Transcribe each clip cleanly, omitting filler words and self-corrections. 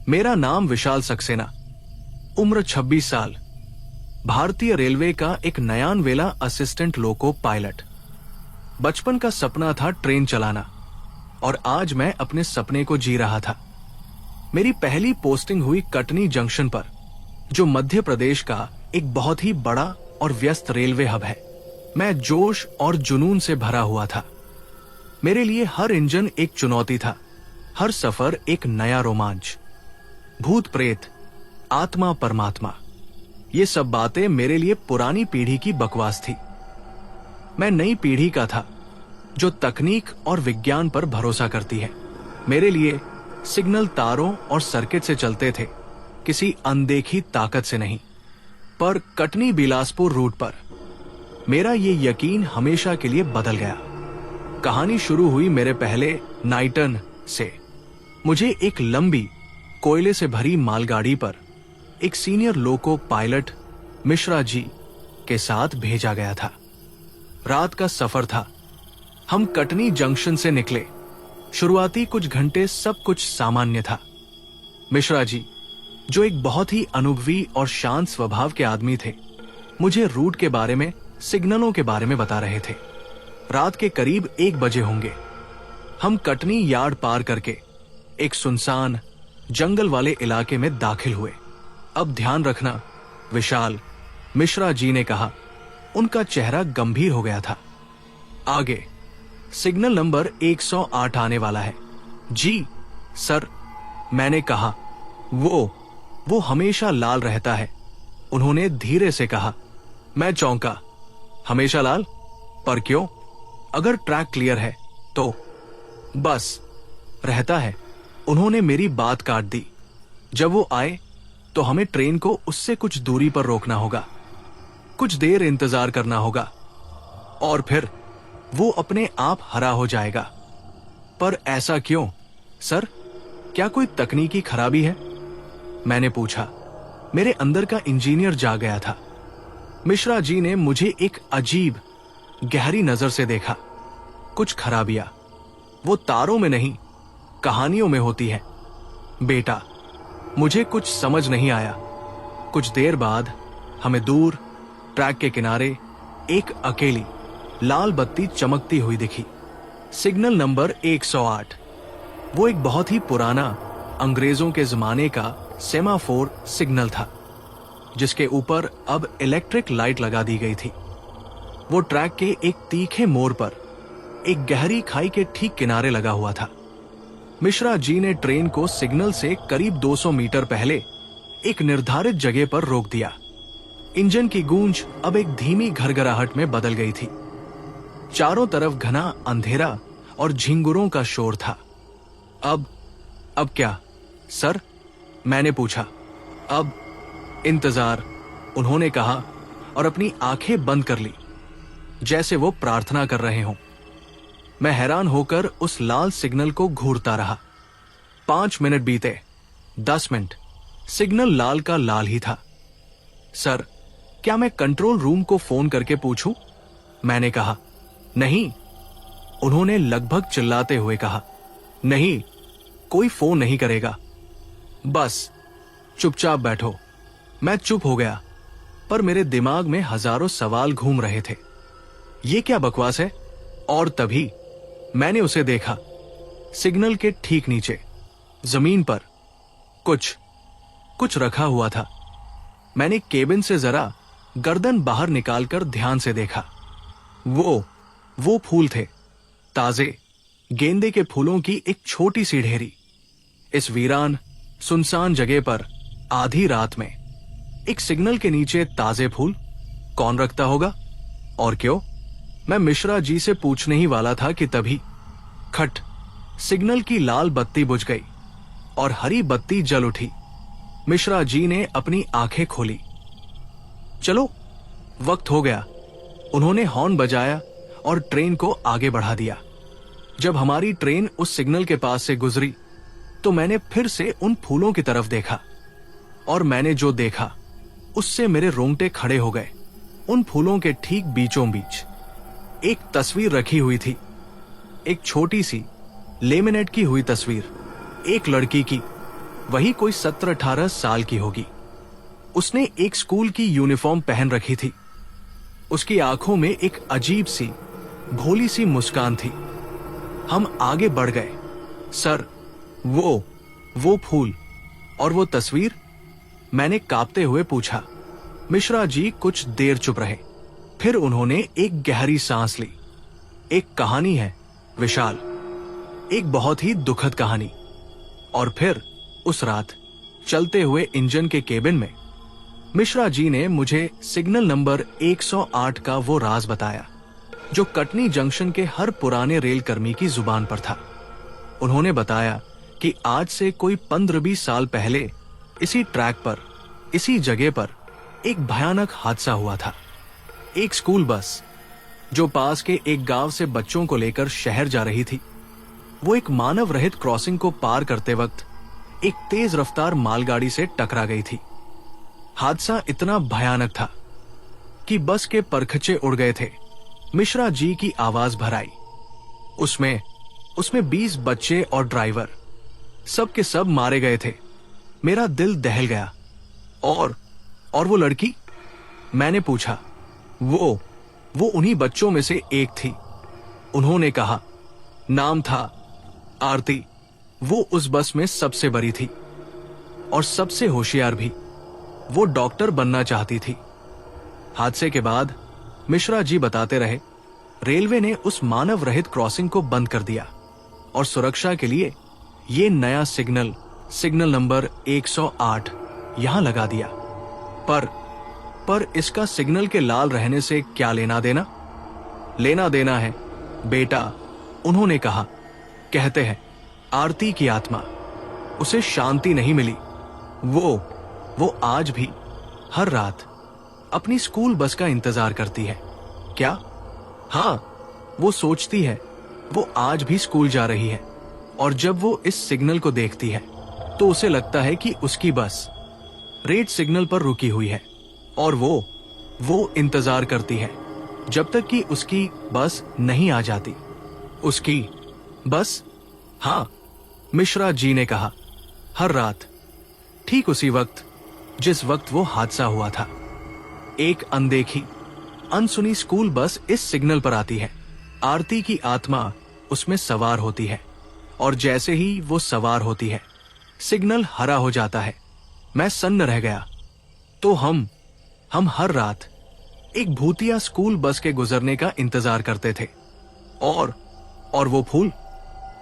मेरा नाम विशाल सक्सेना, उम्र 26 साल, भारतीय रेलवे का एक नयानवेला असिस्टेंट लोको पायलट। बचपन का सपना था ट्रेन चलाना और आज मैं अपने सपने को जी रहा था। मेरी पहली पोस्टिंग हुई कटनी जंक्शन पर, जो मध्य प्रदेश का एक बहुत ही बड़ा और व्यस्त रेलवे हब है। मैं जोश और जुनून से भरा हुआ था। मेरे लिए हर इंजन एक चुनौती था, हर सफर एक नया रोमांच। भूत प्रेत, आत्मा परमात्मा, ये सब बातें मेरे लिए पुरानी पीढ़ी की बकवास थी। मैं नई पीढ़ी का था, जो तकनीक और विज्ञान पर भरोसा करती है। मेरे लिए सिग्नल तारों और सर्किट से चलते थे, किसी अनदेखी ताकत से नहीं। पर कटनी बिलासपुर रूट पर मेरा ये यकीन हमेशा के लिए बदल गया। कहानी शुरू हुई मेरे पहले नाइटन से। मुझे एक लंबी कोयले से भरी मालगाड़ी पर एक senior loco pilot Mishra ji के साथ भेजा गया था। रात का सफर था। हम कटनी जंक्शन से निकले। शुरुआती कुछ घंटे सब कुछ सामान्य था। मिश्रा जी, जो एक बहुत ही अनुभवी और शांत स्वभाव के आदमी थे, मुझे रूट के बारे में, सिग्नलों के बारे में बता रहे थे। रात के करीब 1 बजे होंगे। हम कटनी यार्ड पार करके एक सुनसान जंगल वाले इलाके में दाखिल हुए। अब ध्यान रखना, विशाल, मिश्रा जी ने कहा। उनका चेहरा गंभीर हो गया था। आगे सिग्नल नंबर 108 आने वाला है। जी सर, मैंने कहा। वो हमेशा लाल रहता है, उन्होंने धीरे से कहा। मैं चौंका। हमेशा लाल? पर क्यों? अगर ट्रैक क्लियर है तो? बस रहता है। उन्होंने मेरी बात काट दी। जब वो आए तो हमें ट्रेन को उससे कुछ दूरी पर रोकना होगा, कुछ देर इंतजार करना होगा और फिर वो अपने आप हरा हो जाएगा। पर ऐसा क्यों सर? क्या कोई तकनीकी खराबी है? मैंने पूछा। मेरे अंदर का इंजीनियर जाग गया था। मिश्रा जी ने मुझे एक अजीब गहरी नजर से देखा। कुछ खराबियां वो तारों में नहीं, कहानियों में होती है बेटा। मुझे कुछ समझ नहीं आया। कुछ देर बाद हमें दूर ट्रैक के किनारे एक अकेली लाल बत्ती चमकती हुई दिखी। Signal number 108। वो एक बहुत ही पुराना अंग्रेजों के जमाने का सेमाफोर सिग्नल था, जिसके ऊपर अब इलेक्ट्रिक लाइट लगा दी गई थी। वो ट्रैक के एक तीखे मोड़ पर एक गहरी खाई के ठीक किनारे लगा हुआ था। मिश्रा जी ने ट्रेन को सिग्नल से करीब 200 मीटर पहले एक निर्धारित जगह पर रोक दिया। इंजन की गूंज अब एक धीमी घरघराहट में बदल गई थी। चारों तरफ घना अंधेरा और झिंगुरों का शोर था। अब क्या सर? मैंने पूछा। अब इंतजार, उन्होंने कहा और अपनी आंखें बंद कर ली, जैसे वो प्रार्थना कर रहे हों। मैं हैरान होकर उस लाल सिग्नल को घूरता रहा। 5 मिनट बीते, 10 मिनट, सिग्नल लाल का लाल ही था। सर, क्या मैं कंट्रोल रूम को फोन करके पूछूं? मैंने कहा। नहीं, उन्होंने लगभग चिल्लाते हुए कहा। नहीं, कोई फोन नहीं करेगा। बस चुपचाप बैठो। मैं चुप हो गया, पर मेरे दिमाग में हजारों सवाल घूम रहे थे। ये क्या बकवास है? और तभी मैंने उसे देखा। सिग्नल के ठीक नीचे जमीन पर कुछ रखा हुआ था। मैंने केबिन से जरा गर्दन बाहर निकालकर ध्यान से देखा। वो फूल थे, ताजे गेंदे के फूलों की एक छोटी सी ढेरी। इस वीरान सुनसान जगह पर आधी रात में एक सिग्नल के नीचे ताजे फूल कौन रखता होगा और क्यों? मैं मिश्रा जी से पूछने ही वाला था कि तभी खट, सिग्नल की लाल बत्ती बुझ गई और हरी बत्ती जल उठी। मिश्रा जी ने अपनी आंखें खोली। चलो, वक्त हो गया। उन्होंने हॉर्न बजाया और ट्रेन को आगे बढ़ा दिया। जब हमारी ट्रेन उस सिग्नल के पास से गुजरी तो मैंने फिर से उन फूलों की तरफ देखा और मैंने जो देखा उससे मेरे रोंगटे खड़े हो गए। उन फूलों के ठीक बीचों बीच एक तस्वीर रखी हुई थी, एक छोटी सी लेमिनेट की हुई तस्वीर, एक लड़की की वही कोई 17-18 साल की होगी। उसने एक स्कूल की यूनिफॉर्म पहन रखी थी। उसकी आंखों में एक अजीब सी भोली सी मुस्कान थी। हम आगे बढ़ गए। सर, वो फूल और वो तस्वीर? मैंने कांपते हुए पूछा। मिश्रा जी कुछ देर चुप रहे, फिर उन्होंने एक गहरी सांस ली। एक कहानी है विशाल, एक बहुत ही दुखद कहानी। और फिर उस रात चलते हुए इंजन के केबिन में मिश्रा जी ने मुझे सिग्नल नंबर 108 का वो राज बताया जो कटनी जंक्शन के हर पुराने रेल कर्मी की जुबान पर था। उन्होंने बताया कि आज से कोई 15-20 साल पहले इसी ट्रैक पर, इसी जगह पर एक भयानक हादसा हुआ था। एक स्कूल बस जो पास के एक गांव से बच्चों को लेकर शहर जा रही थी, वो एक मानव रहित क्रॉसिंग को पार करते वक्त एक तेज रफ्तार मालगाड़ी से टकरा गई थी। हादसा इतना भयानक था कि बस के परखचे उड़ गए थे। मिश्रा जी की आवाज भर आई। उसमें 20 बच्चे और ड्राइवर, सब के सब मारे गए थे। मेरा दिल दहल गया। और वो लड़की? मैंने पूछा। वो उन्हीं बच्चों में से एक थी। उन्होंने कहा। नाम था आरती। वो उस बस में सबसे बड़ी थी और सबसे होशियार भी। वो डॉक्टर बनना चाहती थी। हादसे के बाद मिश्रा जी बताते रहे, रेलवे ने उस मानव रहित क्रॉसिंग को बंद कर दिया और सुरक्षा के लिए ये नया सिग्नल नंबर 108 यहां लगा दिया। पर इसका सिग्नल के लाल रहने से क्या लेना देना? लेना देना है बेटा, उन्होंने कहा। कहते हैं आरती की आत्मा, उसे शांति नहीं मिली। वो आज भी हर रात अपनी स्कूल बस का इंतजार करती है। क्या? हाँ, वो सोचती है वो आज भी स्कूल जा रही है, और जब वो इस सिग्नल को देखती है तो उसे लगता है कि उसकी बस रेड सिग्नल पर रुकी हुई है और वो इंतजार करती है जब तक कि उसकी बस नहीं आ जाती। उसकी बस? हाँ, मिश्रा जी ने कहा। हर रात ठीक उसी वक्त जिस वक्त वो हादसा हुआ था, एक अनदेखी अनसुनी स्कूल बस इस सिग्नल पर आती है। आरती की आत्मा उसमें सवार होती है और जैसे ही वो सवार होती है सिग्नल हरा हो जाता है। मैं सन्न रह गया। तो हम हर रात एक भूतिया स्कूल बस के गुजरने का इंतजार करते थे। और वो फूल,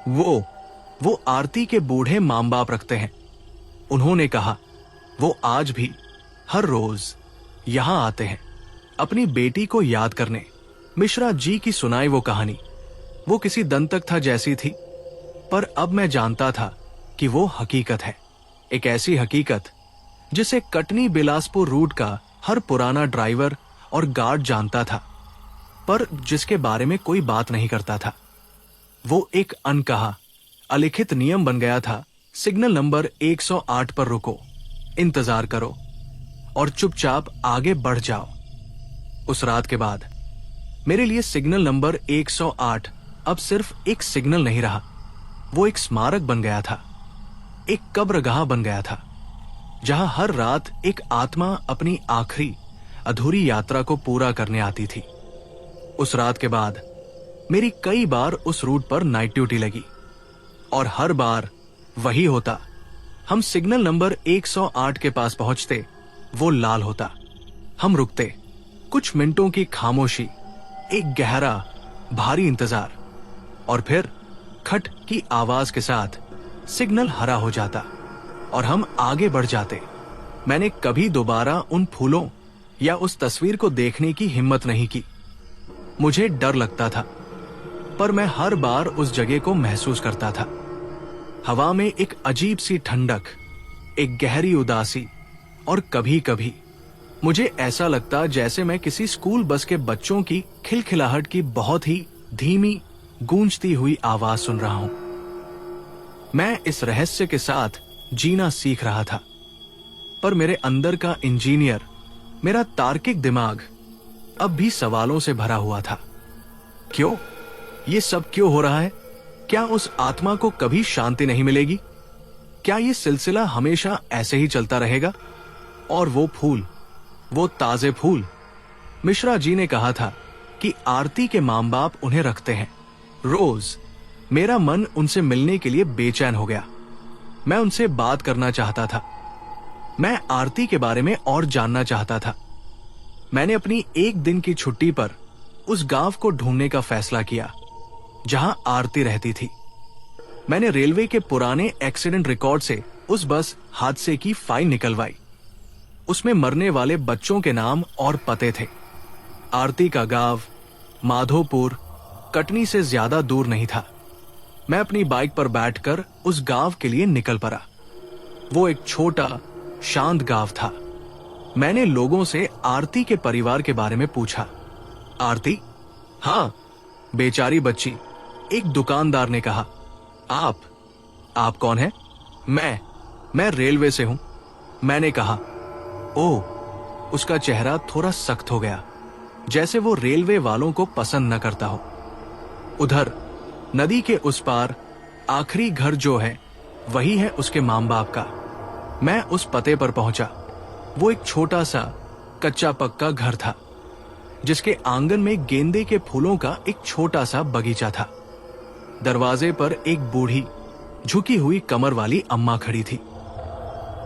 वो आरती के बूढ़े मां बाप रखते हैं। उन्होंने कहा वो आज भी हर रोज यहां आते हैं अपनी बेटी को याद करने। मिश्रा जी की सुनाई वो कहानी, वो किसी दंतक था जैसी थी, पर अब मैं जानता था कि वो हकीकत है। एक ऐसी हकीकत जिसे कटनी बिलासपुर रूट का हर पुराना ड्राइवर और गार्ड जानता था, पर जिसके बारे में कोई बात नहीं करता था। वो एक अनकहा अलिखित नियम बन गया था। सिग्नल नंबर 108 पर रुको, इंतजार करो और चुपचाप आगे बढ़ जाओ। उस रात के बाद मेरे लिए सिग्नल नंबर 108 अब सिर्फ एक सिग्नल नहीं रहा, वो एक स्मारक बन गया था, एक कब्रगाह बन गया था, जहां हर रात एक आत्मा अपनी आखिरी अधूरी यात्रा को पूरा करने आती थी। उस रात के बाद मेरी कई बार उस रूट पर नाइट ड्यूटी लगी और हर बार वही होता। हम सिग्नल नंबर 108 के पास पहुंचते, वो लाल होता। हम रुकते, कुछ मिनटों की खामोशी, एक गहरा भारी इंतजार, और फिर खट की आवाज के साथ सिग्नल हरा हो जाता और हम आगे बढ़ जाते। मैंने कभी दोबारा उन फूलों या उस तस्वीर को देखने की हिम्मत नहीं की। मुझे डर लगता था, पर मैं हर बार उस जगह को महसूस करता था। हवा में एक अजीब सी ठंडक, एक गहरी उदासी, और कभी कभी मुझे ऐसा लगता जैसे मैं किसी स्कूल बस के बच्चों की खिलखिलाहट की बहुत ही धीमी गूंजती हुई आवाज सुन रहा हूं। मैं इस रहस्य के साथ जीना सीख रहा था, पर मेरे अंदर का इंजीनियर, मेरा तार्किक दिमाग अब भी सवालों से भरा हुआ था। क्यों? ये सब क्यों हो रहा है? क्या उस आत्मा को कभी शांति नहीं मिलेगी? क्या ये सिलसिला हमेशा ऐसे ही चलता रहेगा? और वो फूल, वो ताजे फूल। मिश्रा जी ने कहा था कि आरती के मां बाप उन्हें रखते हैं। रोज मेरा मन उनसे मिलने के लिए बेचैन हो गया। मैं उनसे बात करना चाहता था। मैं आरती के बारे में और जानना चाहता था। मैंने अपनी एक दिन की छुट्टी पर उस गांव को ढूंढने का फैसला किया जहां आरती रहती थी। मैंने रेलवे के पुराने एक्सीडेंट रिकॉर्ड से उस बस हादसे की फाइल निकलवाई। उसमें मरने वाले बच्चों के नाम और पते थे। आरती का गांव माधोपुर कटनी से ज्यादा दूर नहीं था। मैं अपनी बाइक पर बैठकर उस गांव के लिए निकल पड़ा। वो एक छोटा शांत गांव था। मैंने लोगों से आरती के परिवार के बारे में पूछा। आरती? हाँ, बेचारी बच्ची, एक दुकानदार ने कहा। आप कौन हैं? मैं रेलवे से हूं। मैंने कहा। ओह, उसका चेहरा थोड़ा सख्त हो गया, जैसे वो रेलवे वालों को पसंद न करता हो। उधर नदी के उस पार आखिरी घर जो है वही है उसके मां बाप का। मैं उस पते पर पहुंचा। वो एक छोटा सा कच्चा पक्का घर था जिसके आंगन में गेंदे के फूलों का एक छोटा सा बगीचा था। दरवाजे पर एक बूढ़ी झुकी हुई कमर वाली अम्मा खड़ी थी।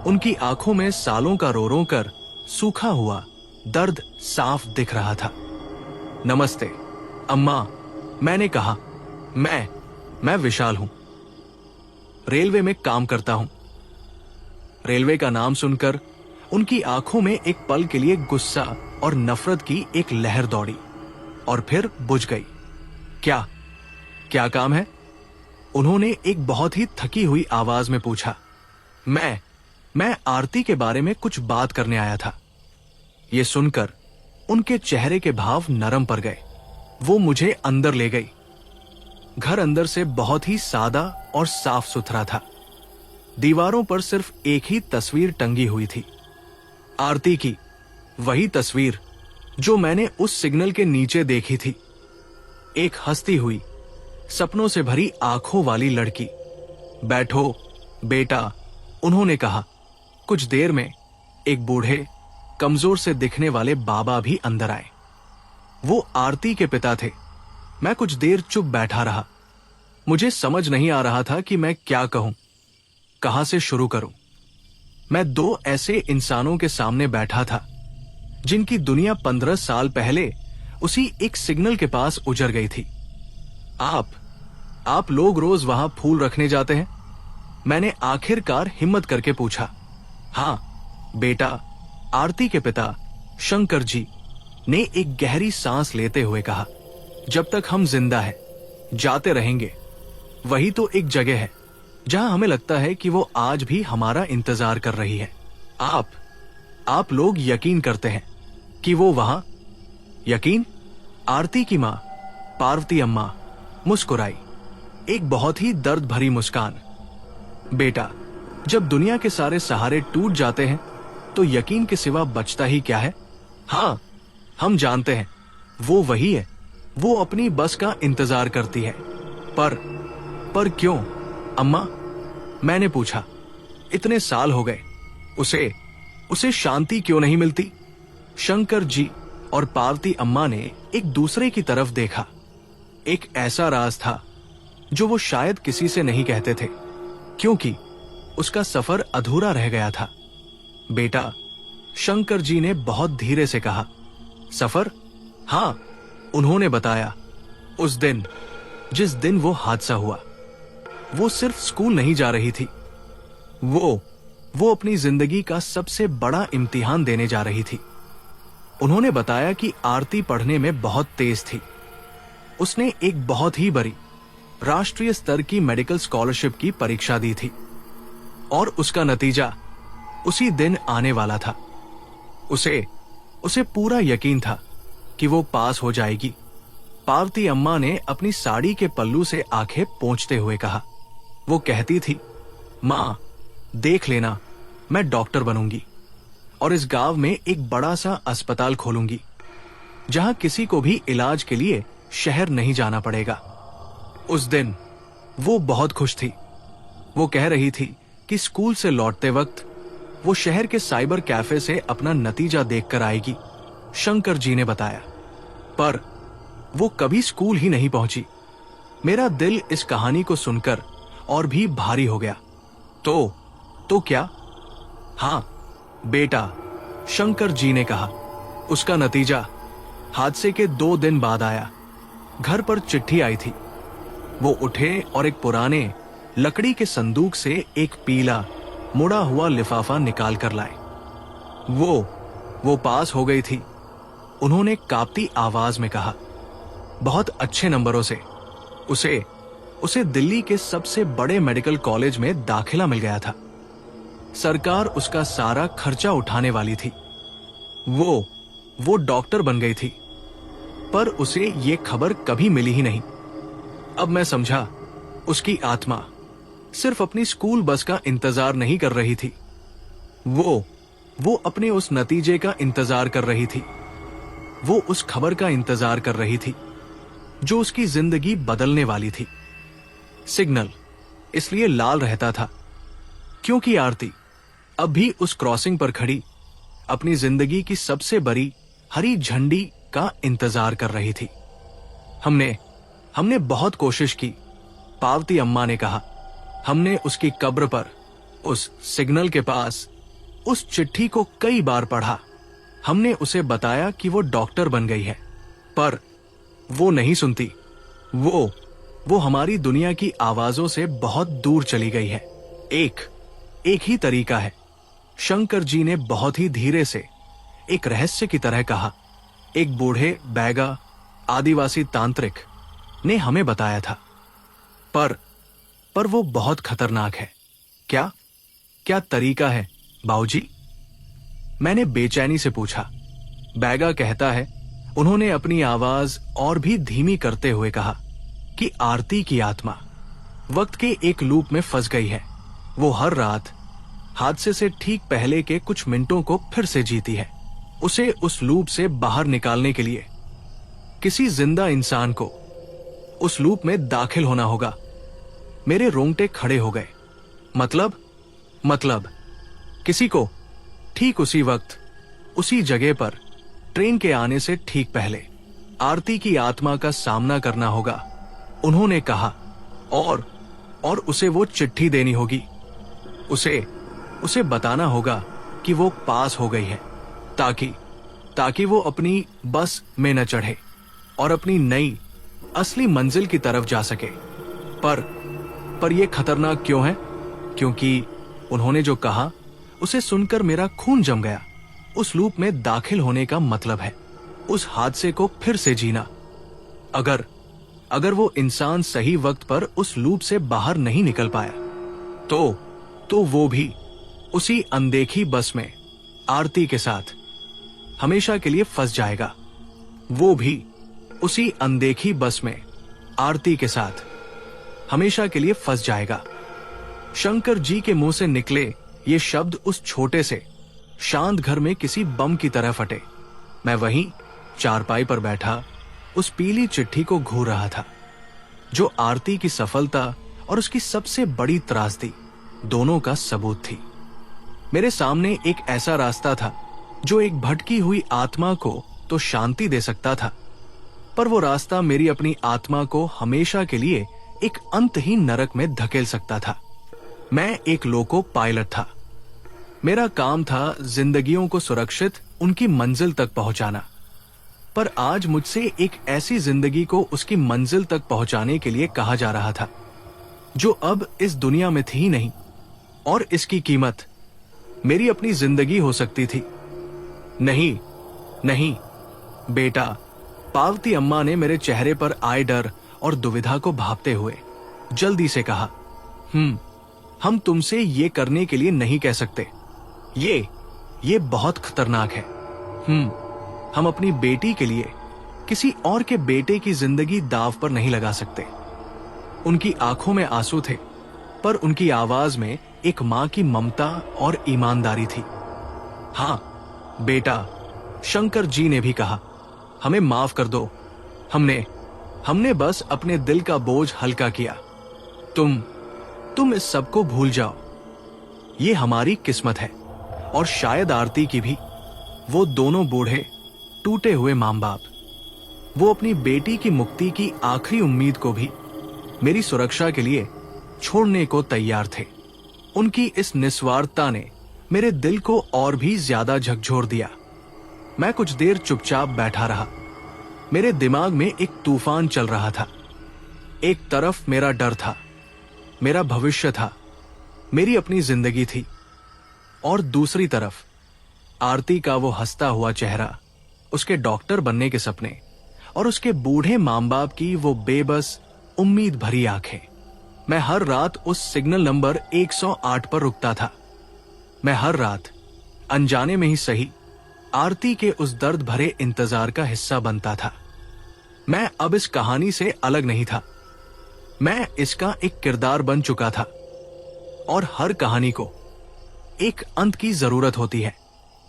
उनकी आंखों में सालों का रो रो कर सूखा हुआ दर्द साफ दिख रहा था। नमस्ते अम्मा, मैंने कहा। मैं विशाल हूं, रेलवे में काम करता हूं। रेलवे का नाम सुनकर उनकी आंखों में एक पल के लिए गुस्सा और नफरत की एक लहर दौड़ी और फिर बुझ गई। क्या काम है? उन्होंने एक बहुत ही थकी हुई आवाज में पूछा। मैं आरती के बारे में कुछ बात करने आया था। ये सुनकर उनके चेहरे के भाव नरम पड़ गए। वो मुझे अंदर ले गई। घर अंदर से बहुत ही सादा और साफ सुथरा था। दीवारों पर सिर्फ एक ही तस्वीर टंगी हुई थी, आरती की, वही तस्वीर जो मैंने उस सिग्नल के नीचे देखी थी। एक हंसती हुई, सपनों से भरी आंखों वाली लड़की। बैठो बेटा, उन्होंने कहा। कुछ देर में एक बूढ़े कमजोर से दिखने वाले बाबा भी अंदर आए। वो आरती के पिता थे। मैं कुछ देर चुप बैठा रहा। मुझे समझ नहीं आ रहा था कि मैं क्या कहूं, कहां से शुरू करूं। मैं दो ऐसे इंसानों के सामने बैठा था जिनकी दुनिया 15 साल पहले उसी एक सिग्नल के पास उजड़ गई थी। आप लोग रोज वहां फूल रखने जाते हैं? मैंने आखिरकार हिम्मत करके पूछा। हाँ बेटा, आरती के पिता शंकर जी ने एक गहरी सांस लेते हुए कहा। जब तक हम जिंदा हैं, जाते रहेंगे। वही तो एक जगह है जहां हमें लगता है कि वो आज भी हमारा इंतजार कर रही है। आप लोग यकीन करते हैं कि वो वहां? यकीन? आरती की मां पार्वती अम्मा मुस्कुराई, एक बहुत ही दर्द भरी मुस्कान। बेटा, जब दुनिया के सारे सहारे टूट जाते हैं तो यकीन के सिवा बचता ही क्या है? हाँ, हम जानते हैं वो वही है। वो अपनी बस का इंतजार करती है। पर क्यों अम्मा? मैंने पूछा। इतने साल हो गए, उसे शांति क्यों नहीं मिलती? शंकर जी और पार्वती अम्मा ने एक दूसरे की तरफ देखा। एक ऐसा राज था जो वो शायद किसी से नहीं कहते थे, क्योंकि उसका सफर अधूरा रह गया था। बेटा, शंकर जी ने बहुत धीरे से कहा। सफर? हाँ, उन्होंने बताया। उस दिन, जिस दिन वो हादसा हुआ, वो सिर्फ स्कूल नहीं जा रही थी। वो अपनी जिंदगी का सबसे बड़ा इम्तिहान देने जा रही थी। उन्होंने बताया कि आरती पढ़ने में बहुत तेज थी। उसने एक बहुत ही बड़ी राष्ट्रीय स्तर की मेडिकल स्कॉलरशिप की परीक्षा दी थी और उसका नतीजा उसी दिन आने वाला था। उसे पूरा यकीन था कि वो पास हो जाएगी। पार्वती अम्मा ने अपनी साड़ी के पल्लू से आंखें पोंछते हुए कहा। वो कहती थी, मां, देख लेना, मैं डॉक्टर बनूंगी और इस गांव में एक बड़ा सा अस्पताल खोलूंगी जहां किसी को भी इलाज के लिए शहर नहीं जाना पड़ेगा। उस दिन वो बहुत खुश थी। वो कह रही थी कि स्कूल से लौटते वक्त वो शहर के साइबर कैफे से अपना नतीजा देखकर आएगी, शंकर जी ने बताया। पर वो कभी स्कूल ही नहीं पहुंची। मेरा दिल इस कहानी को सुनकर और भी भारी हो गया। तो क्या? हाँ बेटा, शंकर जी ने कहा। उसका नतीजा हादसे के 2 दिन बाद आया। घर पर चिट्ठी आई थी। वो उठे और एक पुराने लकड़ी के संदूक से एक पीला मुड़ा हुआ लिफाफा निकाल कर लाए। वो पास हो गई थी, उन्होंने कांपती आवाज में कहा। बहुत अच्छे नंबरों से उसे दिल्ली के सबसे बड़े मेडिकल कॉलेज में दाखिला मिल गया था। सरकार उसका सारा खर्चा उठाने वाली थी। वो डॉक्टर बन गई थी, पर उसे ये खबर कभी मिली ही नहीं। अब मैं समझा, उसकी आत्मा सिर्फ अपनी स्कूल बस का इंतजार नहीं कर रही थी, वो अपने उस नतीजे का इंतजार कर रही थी। वो उस खबर का इंतजार कर रही थी जो उसकी जिंदगी बदलने वाली थी। सिग्नल इसलिए लाल रहता था क्योंकि आरती अब भी उस क्रॉसिंग पर खड़ी अपनी जिंदगी की सबसे बड़ी हरी झंडी का इंतजार कर रही थी। हमने बहुत कोशिश की, पार्वती अम्मा ने कहा। हमने उसकी कब्र पर, उस सिग्नल के पास, उस चिट्ठी को कई बार पढ़ा। हमने उसे बताया कि वो डॉक्टर बन गई है, पर वो नहीं सुनती। वो हमारी दुनिया की आवाजों से बहुत दूर चली गई है। एक ही तरीका है, शंकर जी ने बहुत ही धीरे से एक रहस्य की तरह कहा। एक बूढ़े बैगा आदिवासी तांत्रिक ने हमें बताया था, पर वो बहुत खतरनाक है। क्या तरीका है बाबूजी? मैंने बेचैनी से पूछा। बैगा कहता है, उन्होंने अपनी आवाज और भी धीमी करते हुए कहा, कि आरती की आत्मा वक्त के एक लूप में फंस गई है। वो हर रात हादसे से ठीक पहले के कुछ मिनटों को फिर से जीती है। उसे उस लूप से बाहर निकालने के लिए किसी जिंदा इंसान को उस लूप में दाखिल होना होगा। मेरे रोंगटे खड़े हो गए। मतलब किसी को ठीक उसी वक्त, उसी जगह पर, ट्रेन के आने से ठीक पहले आरती की आत्मा का सामना करना होगा, उन्होंने कहा। और उसे वो चिट्ठी देनी होगी। उसे बताना होगा कि वो पास हो गई है, ताकि वो अपनी बस में न चढ़े और अपनी नई असली मंजिल की तरफ जा सके। पर यह खतरनाक क्यों है? क्योंकि उन्होंने जो कहा उसे सुनकर मेरा खून जम गया। उस लूप में दाखिल होने का मतलब है उस हादसे को फिर से जीना। अगर वो इंसान सही वक्त पर उस लूप से बाहर नहीं निकल पाया, तो वो भी उसी अनदेखी बस में आरती के साथ हमेशा के लिए फंस जाएगा। वो भी उसी अनदेखी बस में आरती के साथ हमेशा के लिए फंस जाएगा। शंकर जी के मुंह से निकले ये शब्द उस छोटे से शांत घर में किसी बम की तरह फटे। मैं वहीं चारपाई पर बैठा उस पीली चिट्ठी को घूर रहा था, जो आरती की सफलता और उसकी सबसे बड़ी त्रासदी दोनों का सबूत थी। मेरे सामने एक ऐसा रास्ता था जो एक भटकी हुई आत्मा को तो शांति दे सकता था, पर वो रास्ता मेरी अपनी आत्मा को हमेशा के लिए एक अंतहीन नरक में धकेल सकता था। मैं एक लोको पायलट था। मेरा काम था जिंदगियों को सुरक्षित उनकी मंजिल तक पहुंचाना। पर आज मुझसे एक ऐसी जिंदगी को उसकी मंजिल तक पहुंचाने के लिए कहा जा रहा था जो अब इस दुनिया में थी नहीं, और इसकी कीमत मेरी अपनी जिंदगी हो सकती थी। नहीं बेटा, पार्वती अम्मा ने मेरे चेहरे पर आए डर और दुविधा को भांपते हुए जल्दी से कहा, हम तुमसे ये करने के लिए नहीं कह सकते। ये बहुत खतरनाक है। हम अपनी बेटी के लिए किसी और के बेटे की जिंदगी दांव पर नहीं लगा सकते। उनकी आंखों में आंसू थे, पर उनकी आवाज में एक मां की ममता और ईमानदारी थी। हाँ बेटा, शंकर जी ने भी कहा, हमें माफ कर दो। हमने बस अपने दिल का बोझ हल्का किया। तुम इस सब को भूल जाओ। ये हमारी किस्मत है, और शायद आरती की भी। वो दोनों बूढ़े टूटे हुए मां बाप, वो अपनी बेटी की मुक्ति की आखिरी उम्मीद को भी मेरी सुरक्षा के लिए छोड़ने को तैयार थे। उनकी इस निस्वार्थता ने मेरे दिल को और भी ज्यादा झकझोर दिया। मैं कुछ देर चुपचाप बैठा रहा। मेरे दिमाग में एक तूफान चल रहा था। एक तरफ मेरा डर था, मेरा भविष्य था, मेरी अपनी जिंदगी थी, और दूसरी तरफ आरती का वो हंसता हुआ चेहरा, उसके डॉक्टर बनने के सपने, और उसके बूढ़े मां बाप की वो बेबस उम्मीद भरी आंखें। मैं हर रात उस सिग्नल नंबर 108 पर रुकता था। मैं हर रात अनजाने में ही सही आरती के उस दर्द भरे इंतजार का हिस्सा बनता था। मैं अब इस कहानी से अलग नहीं था। मैं इसका एक किरदार बन चुका था, और हर कहानी को एक अंत की जरूरत होती है।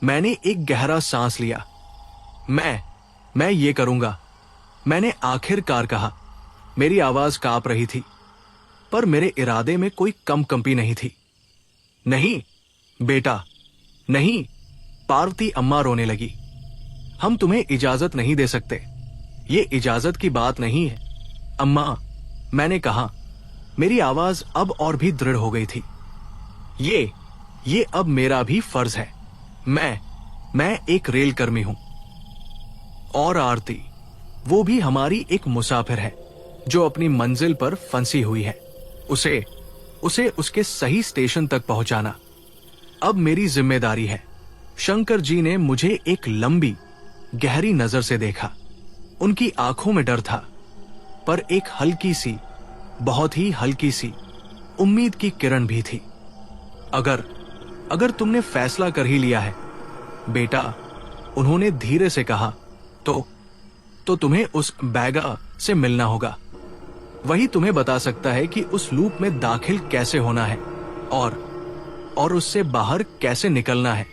मैंने एक गहरा सांस लिया। मैं ये करूंगा, मैंने आखिरकार कहा। मेरी आवाज कांप रही थी, पर मेरे इरादे में कोई कंपी नहीं थी। नहीं बेटा, नहीं, पार्वती अम्मा रोने लगी। हम तुम्हें इजाजत नहीं दे सकते, ये इजाजत की बात नहीं है अम्मा, मैंने कहा। मेरी आवाज अब और भी दृढ़ हो गई थी। ये अब मेरा भी फर्ज है। मैं एक रेल कर्मी हूं, और आरती वो भी हमारी एक मुसाफिर है जो अपनी मंजिल पर फंसी हुई है। उसे उसके सही स्टेशन तक पहुंचाना अब मेरी जिम्मेदारी है। शंकर जी ने मुझे एक लंबी गहरी नजर से देखा। उनकी आंखों में डर था, पर एक हल्की सी, बहुत ही हल्की सी उम्मीद की किरण भी थी। अगर तुमने फैसला कर ही लिया है बेटा, उन्होंने धीरे से कहा, तो तुम्हें उस बैगा से मिलना होगा। वही तुम्हें बता सकता है कि उस लूप में दाखिल कैसे होना है और उससे बाहर कैसे निकलना है।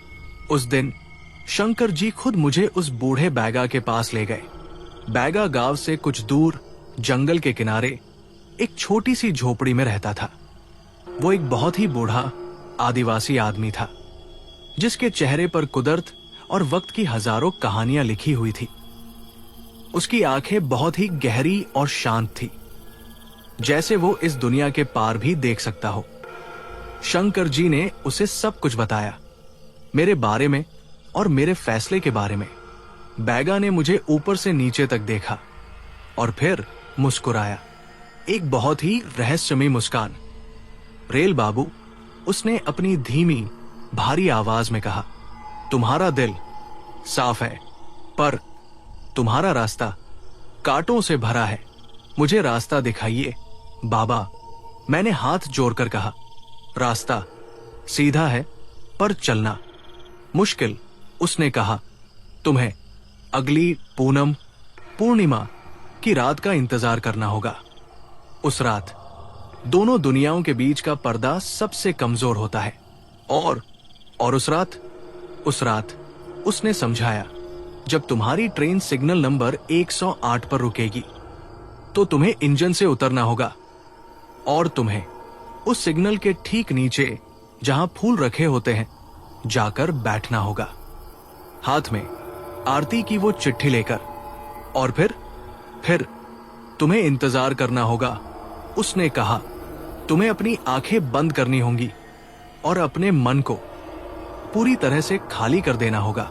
उस दिन शंकर जी खुद मुझे उस बूढ़े बैगा के पास ले गए। बैगा गांव से कुछ दूर जंगल के किनारे एक छोटी सी झोपड़ी में रहता था। वो एक बहुत ही बूढ़ा आदिवासी आदमी था, जिसके चेहरे पर कुदरत और वक्त की हजारों कहानियां लिखी हुई थी। उसकी आंखें बहुत ही गहरी और शांत थी, जैसे वो इस दुनिया के पार भी देख सकता हो। शंकर जी ने उसे सब कुछ बताया, मेरे बारे में और मेरे फैसले के बारे में। बैगा ने मुझे ऊपर से नीचे तक देखा और फिर मुस्कुराया, एक बहुत ही रहस्यमयी मुस्कान। रेल बाबू, उसने अपनी धीमी भारी आवाज में कहा, तुम्हारा दिल साफ है, पर तुम्हारा रास्ता कांटों से भरा है। मुझे रास्ता दिखाइए बाबा, मैंने हाथ जोड़कर कहा। रास्ता सीधा है, पर चलना मुश्किल, उसने कहा। तुम्हें अगली पूर्णिमा की रात का इंतजार करना होगा। उस रात दोनों दुनियाओं के बीच का पर्दा सबसे कमजोर होता है। और उस रात उसने समझाया, जब तुम्हारी ट्रेन सिग्नल नंबर 108 पर रुकेगी तो तुम्हें इंजन से उतरना होगा और तुम्हें उस सिग्नल के ठीक नीचे जहां फूल रखे होते हैं जाकर बैठना होगा, हाथ में आरती की वो चिट्ठी लेकर। और फिर तुम्हें इंतजार करना होगा, उसने कहा। तुम्हें अपनी आंखें बंद करनी होंगी और अपने मन को पूरी तरह से खाली कर देना होगा।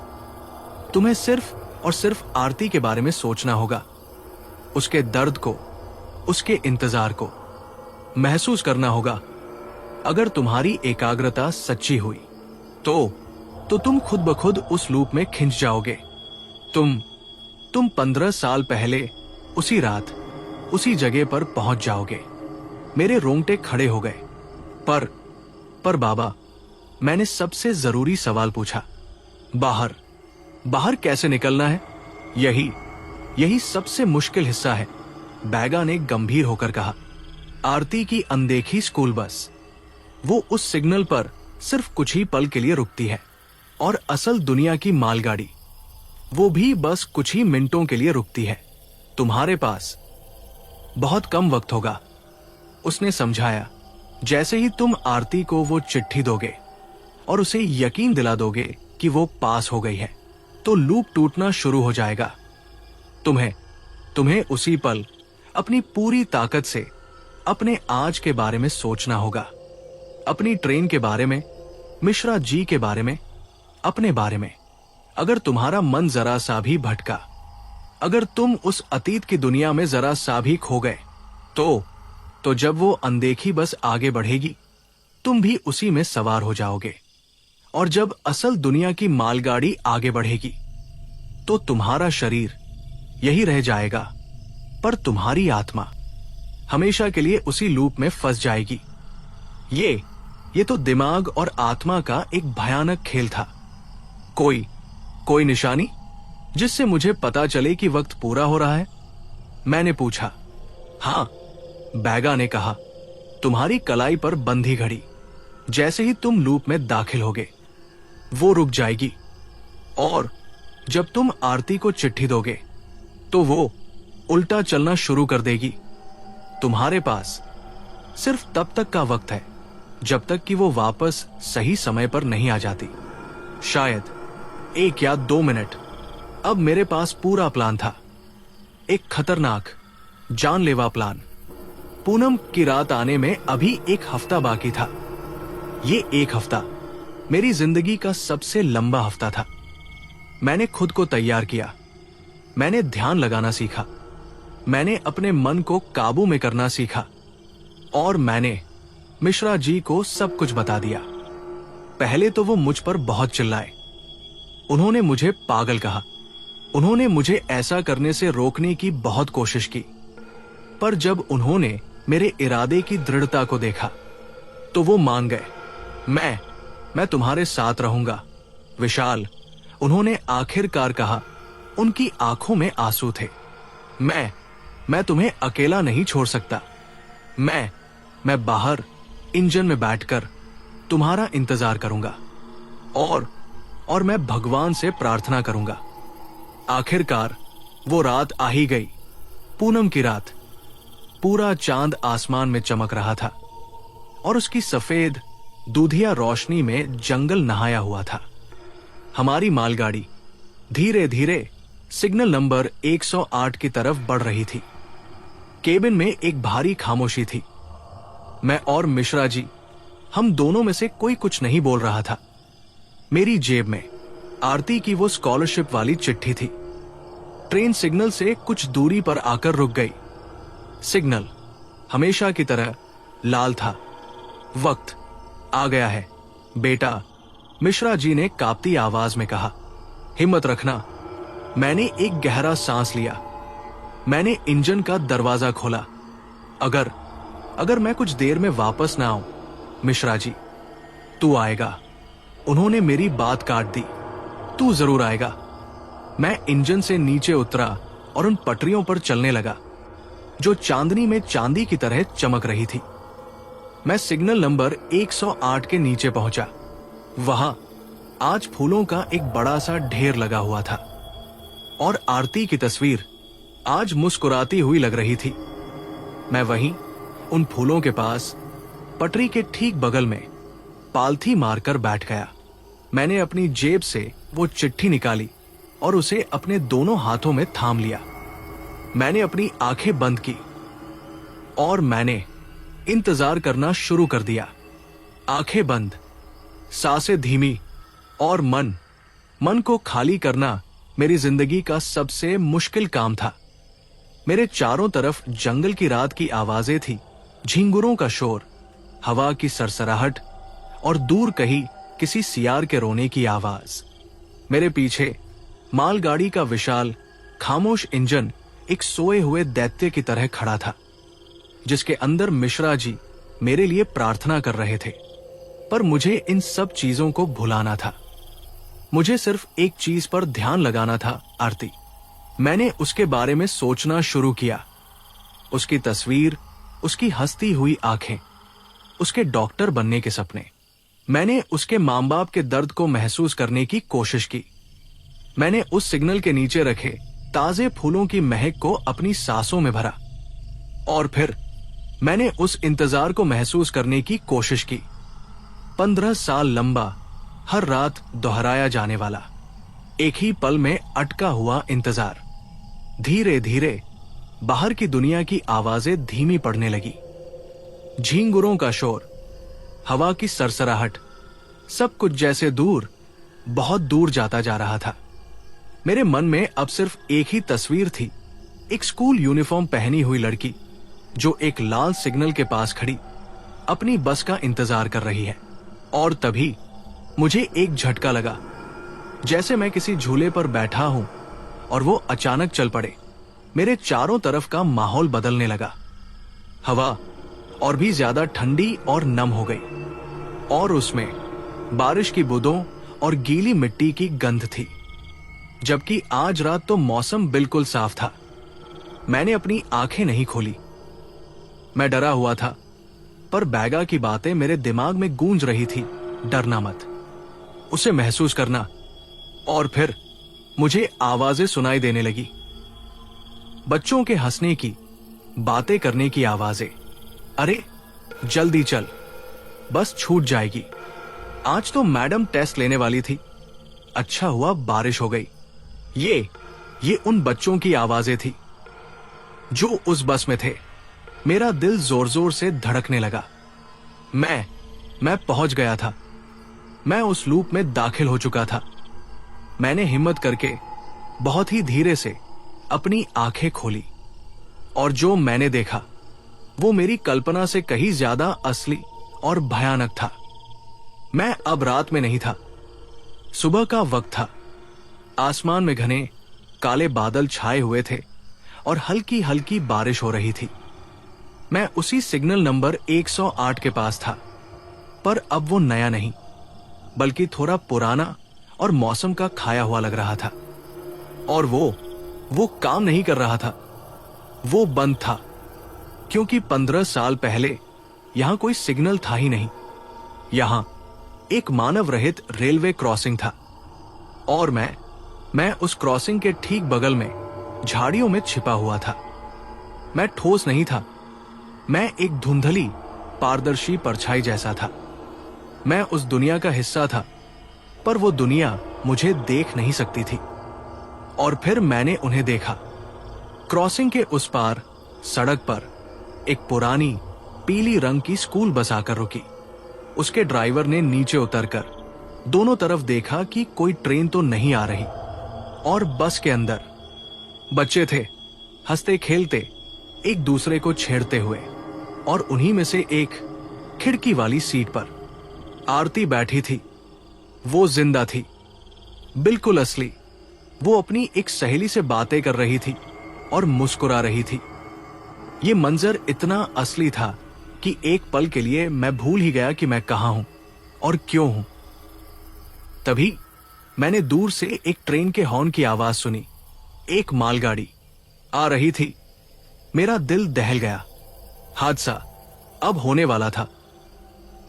तुम्हें सिर्फ और सिर्फ आरती के बारे में सोचना होगा, उसके दर्द को, उसके इंतजार को महसूस करना होगा। अगर तुम्हारी एकाग्रता सच्ची हुई तो तुम खुद ब खुद उस लूप में खिंच जाओगे। तुम 15 साल पहले उसी रात उसी जगह पर पहुंच जाओगे। मेरे रोंगटे खड़े हो गए। पर बाबा, मैंने सबसे जरूरी सवाल पूछा, बाहर कैसे निकलना है? यही सबसे मुश्किल हिस्सा है, बैगा ने गंभीर होकर कहा। आरती की अनदेखी स्कूल बस, वो उस सिग्नल पर सिर्फ कुछ ही पल के लिए रुकती है, और असल दुनिया की मालगाड़ी वो भी बस कुछ ही मिनटों के लिए रुकती है। तुम्हारे पास बहुत कम वक्त होगा, उसने समझाया। जैसे ही तुम आरती को वो चिट्ठी दोगे, और उसे यकीन दिला दोगे कि वो पास हो गई है, तो लूप टूटना शुरू हो जाएगा। तुम्हें उसी पल अपनी पूरी ताकत से अपने आज के बारे में सोचना होगा, अपनी ट्रेन के बारे में, मिश्रा जी के बारे में, अपने बारे में। अगर तुम्हारा मन जरा सा भी भटका, अगर तुम उस अतीत की दुनिया में जरा सा भी खो गए, तो जब वो अनदेखी बस आगे बढ़ेगी, तुम भी उसी में सवार हो जाओगे। और जब असल दुनिया की मालगाड़ी आगे बढ़ेगी, तो तुम्हारा शरीर यही रह जाएगा, पर तुम्हारी आत्मा हमेशा के लिए उसी लूप में फंस जाएगी। ये तो दिमाग और आत्मा का एक भयानक खेल था। कोई निशानी जिससे मुझे पता चले कि वक्त पूरा हो रहा है? मैंने पूछा। हां, बैगा ने कहा, तुम्हारी कलाई पर बंधी घड़ी जैसे ही तुम लूप में दाखिल होगे, वो रुक जाएगी, और जब तुम आरती को चिट्ठी दोगे, तो वो उल्टा चलना शुरू कर देगी। तुम्हारे पास सिर्फ तब तक का वक्त है जब तक कि वो वापस सही समय पर नहीं आ जाती। शायद 1 या 2 मिनट। अब मेरे पास पूरा प्लान था, एक खतरनाक, जानलेवा प्लान। पूनम की रात आने में अभी 1 हफ्ता बाकी था। ये 1 हफ्ता मेरी जिंदगी का सबसे लंबा हफ्ता था। मैंने खुद को तैयार किया, मैंने ध्यान लगाना सीखा, मैंने अपने मन को काबू में करना सीखा, और मैंने मिश्रा जी को सब कुछ बता दिया। पहले तो वो मुझ पर बहुत चिल्लाए, उन्होंने मुझे पागल कहा, उन्होंने मुझे ऐसा करने से रोकने की बहुत कोशिश की, पर जब उन्होंने मेरे इरादे की दृढ़ता को देखा, तो वो मान गए। मैं तुम्हारे साथ रहूंगा, विशाल, उन्होंने आखिरकार कहा। उनकी आंखों में आंसू थे। मैं तुम्हें अकेला नहीं छोड़ सकता। मैं बाहर इंजन में बैठकर तुम्हारा इंतजार करूंगा, और मैं भगवान से प्रार्थना करूंगा। आखिरकार वो रात आ ही गई, पूनम की रात। पूरा चांद आसमान में चमक रहा था, और उसकी सफेद दूधिया रोशनी में जंगल नहाया हुआ था। हमारी मालगाड़ी धीरे धीरे सिग्नल नंबर 108 की तरफ बढ़ रही थी। केबिन में एक भारी खामोशी थी। मैं और मिश्रा जी, हम दोनों में से कोई कुछ नहीं बोल रहा था। मेरी जेब में आरती की वो स्कॉलरशिप वाली चिट्ठी थी। ट्रेन सिग्नल से कुछ दूरी पर आकर रुक गई। सिग्नल हमेशा की तरह लाल था। वक्त आ गया है बेटा, मिश्रा जी ने कांपती आवाज में कहा। हिम्मत रखना। मैंने एक गहरा सांस लिया। मैंने इंजन का दरवाजा खोला। अगर मैं कुछ देर में वापस ना आऊं, मिश्रा जी, तू आएगा। उन्होंने मेरी बात काट दी। तू जरूर आएगा। मैं इंजन से नीचे उतरा और उन पटरियों पर चलने लगा जो चांदनी में चांदी की तरह चमक रही थी। मैं सिग्नल नंबर 108 के नीचे पहुंचा। वहां आज फूलों का एक बड़ा सा ढेर लगा हुआ था, और आरती की तस्वीर आज मुस्कुराती हुई लग रही थी। मैं वहीं उन फूलों के पास पटरी के ठीक बगल में पालथी मारकर बैठ गया। मैंने अपनी जेब से वो चिट्ठी निकाली और उसे अपने दोनों हाथों में थाम लिया। मैंने अपनी आंखें बंद की और मैंने इंतजार करना शुरू कर दिया। आंखें बंद, सांसें धीमी, और मन को खाली करना मेरी जिंदगी का सबसे मुश्किल काम था। मेरे चारों तरफ जंगल की रात की आवाजें थी, झिंगुरों का शोर, हवा की सरसराहट, और दूर कहीं किसी सियार के रोने की आवाज। मेरे पीछे मालगाड़ी का विशाल खामोश इंजन एक सोए हुए दैत्य की तरह खड़ा था, जिसके अंदर मिश्रा जी मेरे लिए प्रार्थना कर रहे थे। पर मुझे इन सब चीजों को भुलाना था। मुझे सिर्फ एक चीज पर ध्यान लगाना था, आरती। मैंने उसके बारे में सोचना शुरू किया। उसकी तस्वीर, उसकी हंसती हुई आंखें, उसके डॉक्टर बनने के सपने। मैंने उसके मां बाप के दर्द को महसूस करने की कोशिश की। मैंने उस सिग्नल के नीचे रखे ताजे फूलों की महक को अपनी सांसों में भरा, और फिर मैंने उस इंतजार को महसूस करने की कोशिश की। 15 साल लंबा हर रात दोहराया जाने वाला, एक ही पल में अटका हुआ इंतजार। धीरे धीरे बाहर की दुनिया की आवाजें धीमी पड़ने लगी। झींगुरों का शोर, हवा की सरसराहट, सब कुछ जैसे दूर, बहुत दूर जाता जा रहा था। मेरे मन में अब सिर्फ एक ही तस्वीर थी, एक स्कूल यूनिफॉर्म पहनी हुई लड़की जो एक लाल सिग्नल के पास खड़ी अपनी बस का इंतजार कर रही है। और तभी मुझे एक झटका लगा, जैसे मैं किसी झूले पर बैठा हूं और वो अचानक चल पड़े। मेरे चारों तरफ का माहौल बदलने लगा। हवा और भी ज्यादा ठंडी और नम हो गई, और उसमें बारिश की बूंदों और गीली मिट्टी की गंध थी। जबकि आज रात तो मौसम बिल्कुल साफ था। मैंने अपनी आंखें नहीं खोली। मैं डरा हुआ था, पर बैगा की बातें मेरे दिमाग में गूंज रही थी, डरना मत, उसे महसूस करना। और फिर मुझे आवाजें सुनाई देने लगी, बच्चों के हंसने की, बातें करने की आवाजें। अरे जल्दी चल, बस छूट जाएगी। आज तो मैडम टेस्ट लेने वाली थी। अच्छा हुआ बारिश हो गई। ये उन बच्चों की आवाजें थी जो उस बस में थे। मेरा दिल जोर जोर से धड़कने लगा। मैं पहुंच गया था। मैं उस लूप में दाखिल हो चुका था। मैंने हिम्मत करके बहुत ही धीरे से अपनी आंखें खोली, और जो मैंने देखा वो मेरी कल्पना से कहीं ज्यादा असली और भयानक था। मैं अब रात में नहीं था, सुबह का वक्त था। आसमान में घने काले बादल छाए हुए थे और हल्की हल्की बारिश हो रही थी। मैं उसी सिग्नल नंबर 108 के पास था, पर अब वो नया नहीं, बल्कि थोड़ा पुराना और मौसम का खाया हुआ लग रहा था। और वो काम नहीं कर रहा था, वो बंद था, क्योंकि 15 साल पहले यहां कोई सिग्नल था ही नहीं। यहां एक मानव रहित रेलवे क्रॉसिंग था, और मैं उस क्रॉसिंग के ठीक बगल में झाड़ियों में छिपा हुआ था। मैं ठोस नहीं था, मैं एक धुंधली पारदर्शी परछाई जैसा था। मैं उस दुनिया का हिस्सा था, पर वो दुनिया मुझे देख नहीं सकती थी। और फिर मैंने उन्हें देखा। क्रॉसिंग के उस पार सड़क पर एक पुरानी पीली रंग की स्कूल बस आकर रुकी। उसके ड्राइवर ने नीचे उतरकर दोनों तरफ देखा कि कोई ट्रेन तो नहीं आ रही, और बस के अंदर बच्चे थे, हंसते खेलते, एक दूसरे को छेड़ते हुए। और उन्हीं में से एक खिड़की वाली सीट पर आरती बैठी थी। वो जिंदा थी, बिल्कुल असली। वो अपनी एक सहेली से बातें कर रही थी और मुस्कुरा रही थी। ये मंजर इतना असली था कि एक पल के लिए मैं भूल ही गया कि मैं कहां हूं और क्यों हूं। तभी मैंने दूर से एक ट्रेन के हॉर्न की आवाज सुनी। एक मालगाड़ी आ रही थी। मेरा दिल दहल गया। हादसा अब होने वाला था।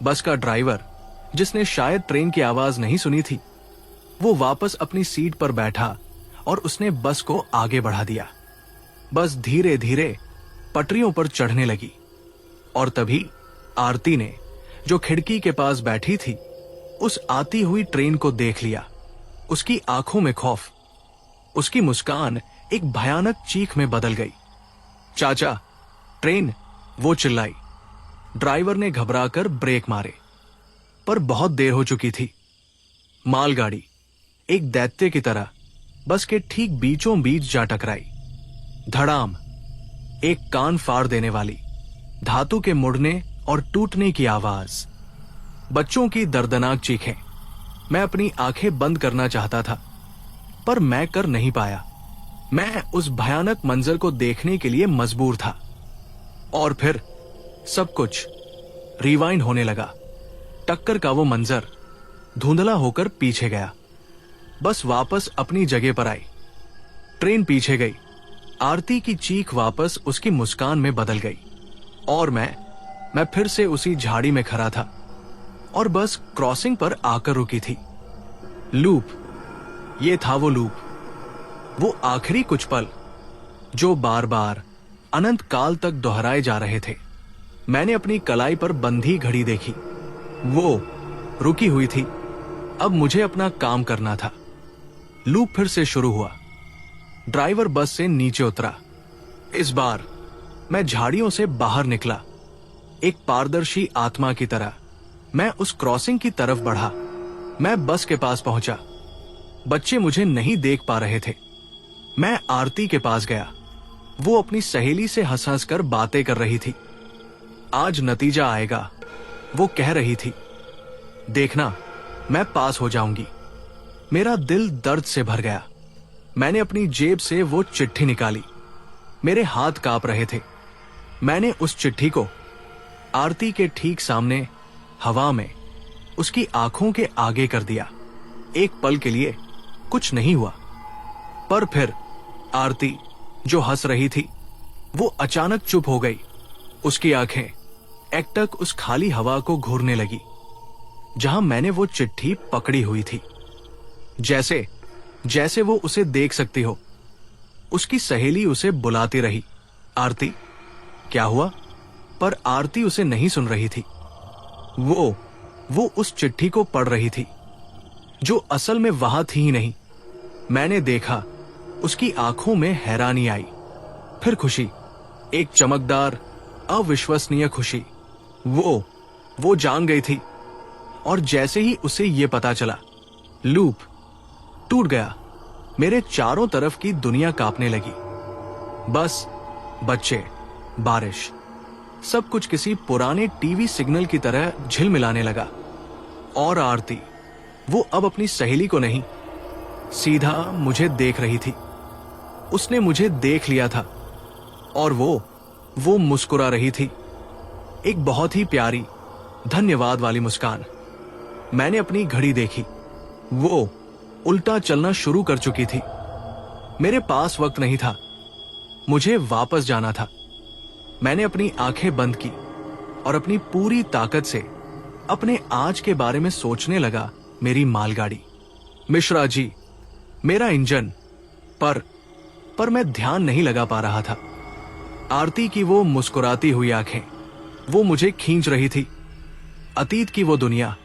बस का ड्राइवर, जिसने शायद ट्रेन की आवाज नहीं सुनी थी, वो वापस अपनी सीट पर बैठा और उसने बस को आगे बढ़ा दिया। बस धीरे धीरे पटरियों पर चढ़ने लगी। और तभी आरती ने, जो खिड़की के पास बैठी थी, उस आती हुई ट्रेन को देख लिया। उसकी आंखों में खौफ, उसकी मुस्कान एक भयानक चीख में बदल गई। चाचा, ट्रेन! वो चिल्लाई। ड्राइवर ने घबराकर ब्रेक मारे, पर बहुत देर हो चुकी थी। मालगाड़ी एक दैत्य की तरह बस के ठीक बीचों बीच जा टकराई। धड़ाम! एक कान फाड़ देने वाली, धातु के मुड़ने और टूटने की आवाज, बच्चों की दर्दनाक चीखें। मैं अपनी आंखें बंद करना चाहता था, पर मैं कर नहीं पाया। मैं उस भयानक मंजर को देखने के लिए मजबूर था। और फिर सब कुछ रिवाइंड होने लगा। टक्कर का वो मंजर धुंधला होकर पीछे गया। बस वापस अपनी जगह पर आई। ट्रेन पीछे गई। आरती की चीख वापस उसकी मुस्कान में बदल गई। और मैं फिर से उसी झाड़ी में खड़ा था, और बस क्रॉसिंग पर आकर रुकी थी। लूप, ये था वो लूप, वो आखिरी कुछ पल जो बार बार अनंत काल तक दोहराए जा रहे थे। मैंने अपनी कलाई पर बंधी घड़ी देखी। वो रुकी हुई थी, अब मुझे अपना काम करना था। लूप फिर से शुरू हुआ। ड्राइवर बस से नीचे उतरा। इस बार मैं झाड़ियों से बाहर निकला, एक पारदर्शी आत्मा की तरह। मैं उस क्रॉसिंग की तरफ बढ़ा। मैं बस के पास पहुंचा। बच्चे मुझे नहीं देख पा रहे थे। मैं आरती के पास गया। वो अपनी सहेली से हंस हंस कर बातें कर रही थी। आज नतीजा आएगा, वो कह रही थी। देखना, मैं पास हो जाऊंगी। मेरा दिल दर्द से भर गया। मैंने अपनी जेब से वो चिट्ठी निकाली। मेरे हाथ कांप रहे थे। मैंने उस चिट्ठी को आरती के ठीक सामने हवा में उसकी आंखों के आगे कर दिया। एक पल के लिए कुछ नहीं हुआ, पर फिर आरती जो हंस रही थी वो अचानक चुप हो गई। उसकी आंखें एकटक उस खाली हवा को घूरने लगी जहां मैंने वो चिट्ठी पकड़ी हुई थी। जैसे जैसे वो उसे देख सकती हो। उसकी सहेली उसे बुलाती रही, आरती, क्या हुआ? पर आरती उसे नहीं सुन रही थी। वो उस चिट्ठी को पढ़ रही थी जो असल में वहां थी ही नहीं। मैंने देखा, उसकी आंखों में हैरानी आई, फिर खुशी, एक चमकदार अविश्वसनीय खुशी। वो जान गई थी। और जैसे ही उसे यह पता चला, लूप टूट गया। मेरे चारों तरफ की दुनिया कांपने लगी। बस, बच्चे, बारिश, सब कुछ किसी पुराने टीवी सिग्नल की तरह झिलमिलाने लगा। और आरती, वो अब अपनी सहेली को नहीं, सीधा मुझे देख रही थी। उसने मुझे देख लिया था और वो मुस्कुरा रही थी, एक बहुत ही प्यारी धन्यवाद वाली मुस्कान। मैंने अपनी घड़ी देखी। वो उल्टा चलना शुरू कर चुकी थी। मेरे पास वक्त नहीं था, मुझे वापस जाना था। मैंने अपनी आंखें बंद की और अपनी पूरी ताकत से अपने आज के बारे में सोचने लगा। मेरी मालगाड़ी, मिश्रा जी, मेरा इंजन। पर मैं ध्यान नहीं लगा पा रहा था। आरती की वो मुस्कुराती हुई आंखें, वो मुझे खींच रही थी। अतीत की वो दुनिया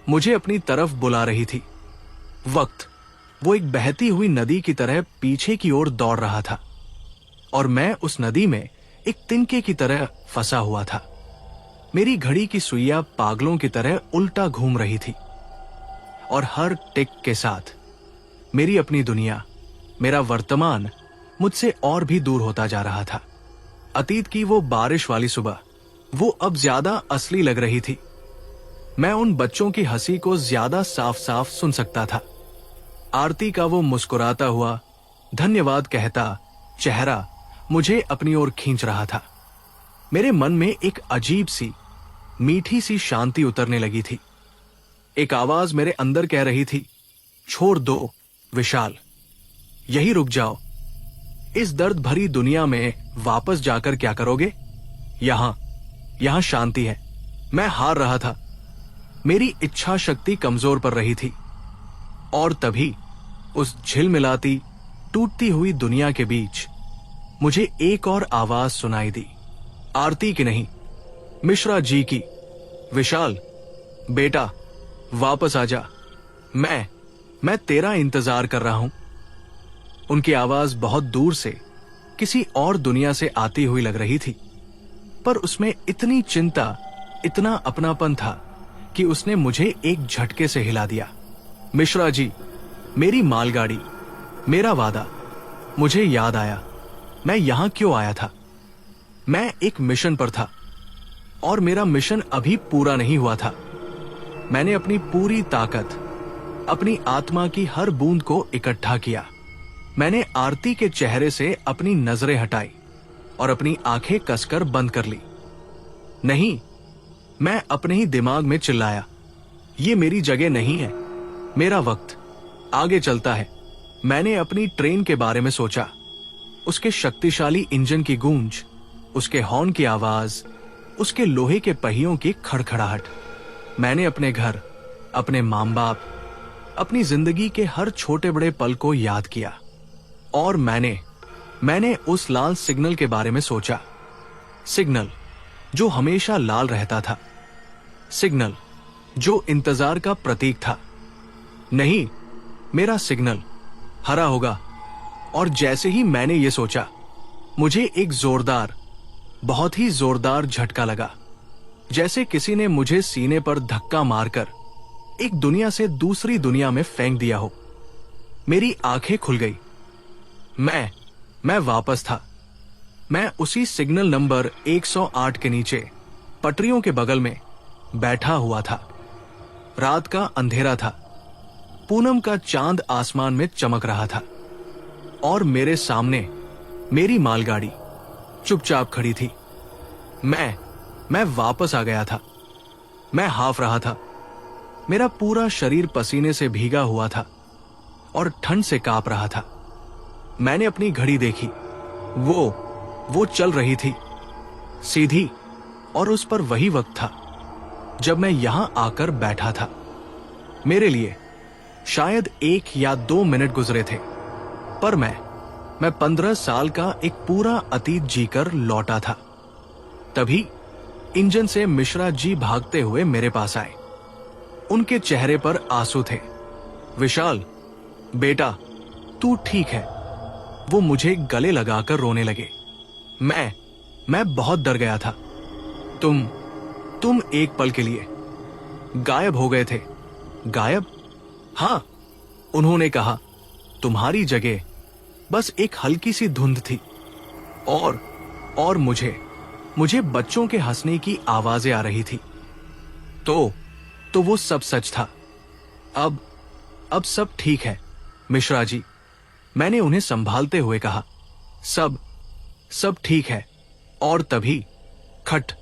मुझे अपनी तरफ बुला रही थी। वक्त वो एक बहती हुई नदी की तरह पीछे की ओर दौड़ रहा था और मैं उस नदी में एक तिनके की तरह फंसा हुआ था। मेरी घड़ी की सुइयां पागलों की तरह उल्टा घूम रही थी और हर टिक के साथ मेरी अपनी दुनिया, मेरा वर्तमान मुझसे और भी दूर होता जा रहा था। अतीत की वो बारिश वाली सुबह, वो अब ज्यादा असली लग रही थी। मैं उन बच्चों की हंसी को ज्यादा साफ साफ सुन सकता था। आरती का वो मुस्कुराता हुआ धन्यवाद कहता चेहरा मुझे अपनी ओर खींच रहा था। मेरे मन में एक अजीब सी मीठी सी शांति उतरने लगी थी। एक आवाज मेरे अंदर कह रही थी, छोड़ दो विशाल, यही रुक जाओ। इस दर्द भरी दुनिया में वापस जाकर क्या करोगे? यहां शांति है। मैं हार रहा था। मेरी इच्छा शक्ति कमजोर पड़ रही थी। और तभी उस झिलमिलाती टूटती हुई दुनिया के बीच मुझे एक और आवाज सुनाई दी। आरती की नहीं, मिश्रा जी की। विशाल बेटा, वापस आजा, मैं तेरा इंतजार कर रहा हूं। उनकी आवाज बहुत दूर से किसी और दुनिया से आती हुई लग रही थी, पर उसमें इतनी चिंता, इतना अपनापन था कि उसने मुझे एक झटके से हिला दिया। मिश्रा जी, मेरी मालगाड़ी, मेरा वादा। मुझे याद आया, मैं यहां क्यों आया था। मैं एक मिशन पर था और मेरा मिशन अभी पूरा नहीं हुआ था। मैंने अपनी पूरी ताकत, अपनी आत्मा की हर बूंद को इकट्ठा किया। मैंने आरती के चेहरे से अपनी नजरें हटाई और अपनी आंखें कसकर बंद कर ली। नहीं, मैं अपने ही दिमाग में चिल्लाया, ये मेरी जगह नहीं है, मेरा वक्त आगे चलता है। मैंने अपनी ट्रेन के बारे में सोचा, उसके शक्तिशाली इंजन की गूंज, उसके हॉर्न की आवाज, उसके लोहे के पहियों की खड़खड़ाहट। मैंने अपने घर, अपने मां बाप, अपनी जिंदगी के हर छोटे बड़े पल को याद किया। और मैंने उस लाल सिग्नल के बारे में सोचा। सिग्नल जो हमेशा लाल रहता था, सिग्नल जो इंतजार का प्रतीक था। नहीं, मेरा सिग्नल हरा होगा। और जैसे ही मैंने ये सोचा, मुझे एक जोरदार, बहुत ही जोरदार झटका लगा, जैसे किसी ने मुझे सीने पर धक्का मारकर एक दुनिया से दूसरी दुनिया में फेंक दिया हो। मेरी आंखें खुल गई। मैं वापस था। मैं उसी सिग्नल नंबर 108 के नीचे पटरियों के बगल में बैठा हुआ था। रात का अंधेरा था। पूनम का चांद आसमान में चमक रहा था और मेरे सामने मेरी मालगाड़ी चुपचाप खड़ी थी। मैं वापस आ गया था। मैं हाफ रहा था। मेरा पूरा शरीर पसीने से भीगा हुआ था और ठंड से कांप रहा था। मैंने अपनी घड़ी देखी। वो चल रही थी सीधी, और उस पर वही वक्त था जब मैं यहां आकर बैठा था। मेरे लिए शायद 1 या 2 मिनट गुजरे थे, पर मैं 15 साल का एक पूरा अतीत जीकर लौटा था। तभी इंजन से मिश्रा जी भागते हुए मेरे पास आए। उनके चेहरे पर आंसू थे। विशाल, बेटा, तू ठीक है? वो मुझे गले लगाकर रोने लगे। मैं बहुत डर गया था। तुम एक पल के लिए गायब हो गए थे। गायब? हां, उन्होंने कहा। तुम्हारी जगह बस एक हल्की सी धुंध थी और मुझे बच्चों के हंसने की आवाजें आ रही थी। तो वो सब सच था। अब सब ठीक है मिश्रा जी, मैंने उन्हें संभालते हुए कहा। सब ठीक है। और तभी खट,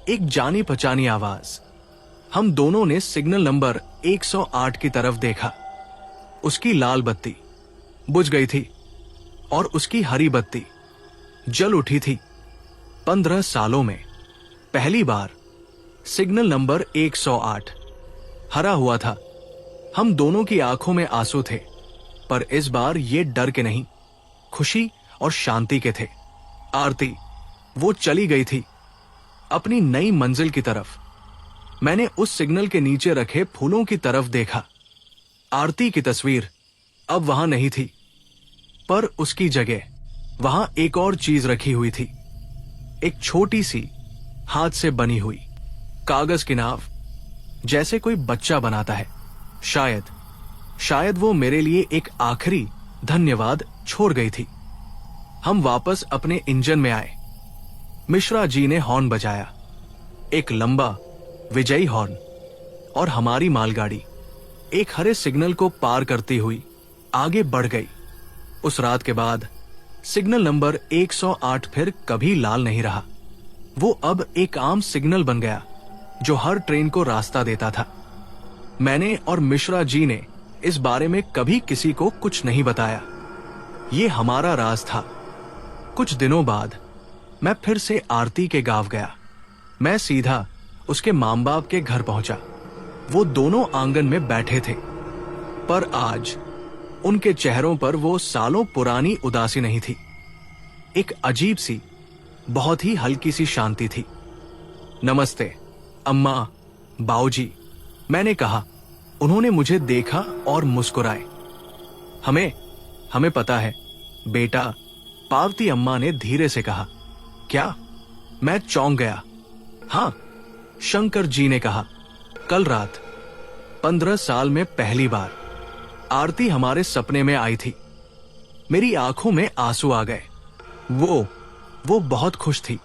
एक जानी पहचानी आवाज। हम दोनों ने सिग्नल नंबर 108 की तरफ देखा। उसकी लाल बत्ती बुझ गई थी और उसकी हरी बत्ती जल उठी थी। 15 सालों में पहली बार सिग्नल नंबर 108 हरा हुआ था। हम दोनों की आंखों में आंसू थे, पर इस बार ये डर के नहीं, खुशी और शांति के थे। आरती, वो चली गई थी अपनी नई मंजिल की तरफ। मैंने उस सिग्नल के नीचे रखे फूलों की तरफ देखा। आरती की तस्वीर अब वहां नहीं थी, पर उसकी जगह वहां एक और चीज रखी हुई थी। एक छोटी सी हाथ से बनी हुई कागज की नाव, जैसे कोई बच्चा बनाता है। शायद वो मेरे लिए एक आखिरी धन्यवाद छोड़ गई थी। हम वापस अपने इंजन में आए। मिश्रा जी ने हॉर्न बजाया, एक लंबा विजयी हॉर्न, और हमारी मालगाड़ी एक हरे सिग्नल को पार करती हुई आगे बढ़ गई। उस रात के बाद सिग्नल नंबर 108 फिर कभी लाल नहीं रहा। वो अब एक आम सिग्नल बन गया जो हर ट्रेन को रास्ता देता था। मैंने और मिश्रा जी ने इस बारे में कभी किसी को कुछ नहीं बताया। ये हमारा राज था। कुछ दिनों बाद मैं फिर से आरती के गांव गया। मैं सीधा उसके मां बाप के घर पहुंचा। वो दोनों आंगन में बैठे थे, पर आज उनके चेहरों पर वो सालों पुरानी उदासी नहीं थी। एक अजीब सी, बहुत ही हल्की सी शांति थी। नमस्ते अम्मा, बाऊजी, मैंने कहा। उन्होंने मुझे देखा और मुस्कुराए। हमें पता है बेटा, पार्वती अम्मा ने धीरे से कहा। क्या? मैं चौंक गया। हां, शंकर जी ने कहा। कल रात 15 साल में पहली बार आरती हमारे सपने में आई थी। मेरी आंखों में आंसू आ गए। वो बहुत खुश थी,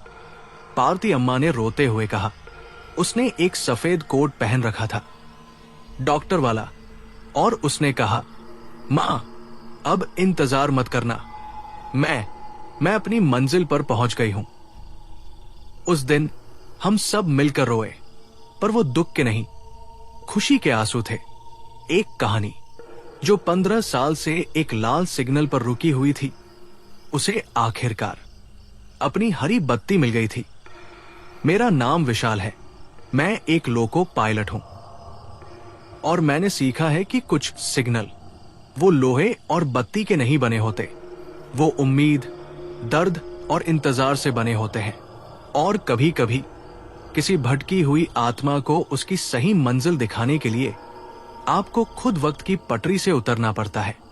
पार्वती अम्मा ने रोते हुए कहा। उसने एक सफेद कोट पहन रखा था, डॉक्टर वाला, और उसने कहा, मां, अब इंतजार मत करना, मैं अपनी मंजिल पर पहुंच गई हूं। उस दिन हम सब मिलकर रोए, पर वो दुख के नहीं, खुशी के आंसू थे। एक कहानी जो 15 साल से एक लाल सिग्नल पर रुकी हुई थी, उसे आखिरकार अपनी हरी बत्ती मिल गई थी। मेरा नाम विशाल है। मैं एक लोको पायलट हूं, और मैंने सीखा है कि कुछ सिग्नल वो लोहे और बत्ती के नहीं बने होते। वो उम्मीद, दर्द और इंतजार से बने होते हैं, और कभी कभी किसी भटकी हुई आत्मा को उसकी सही मंजिल दिखाने के लिए आपको खुद वक्त की पटरी से उतरना पड़ता है।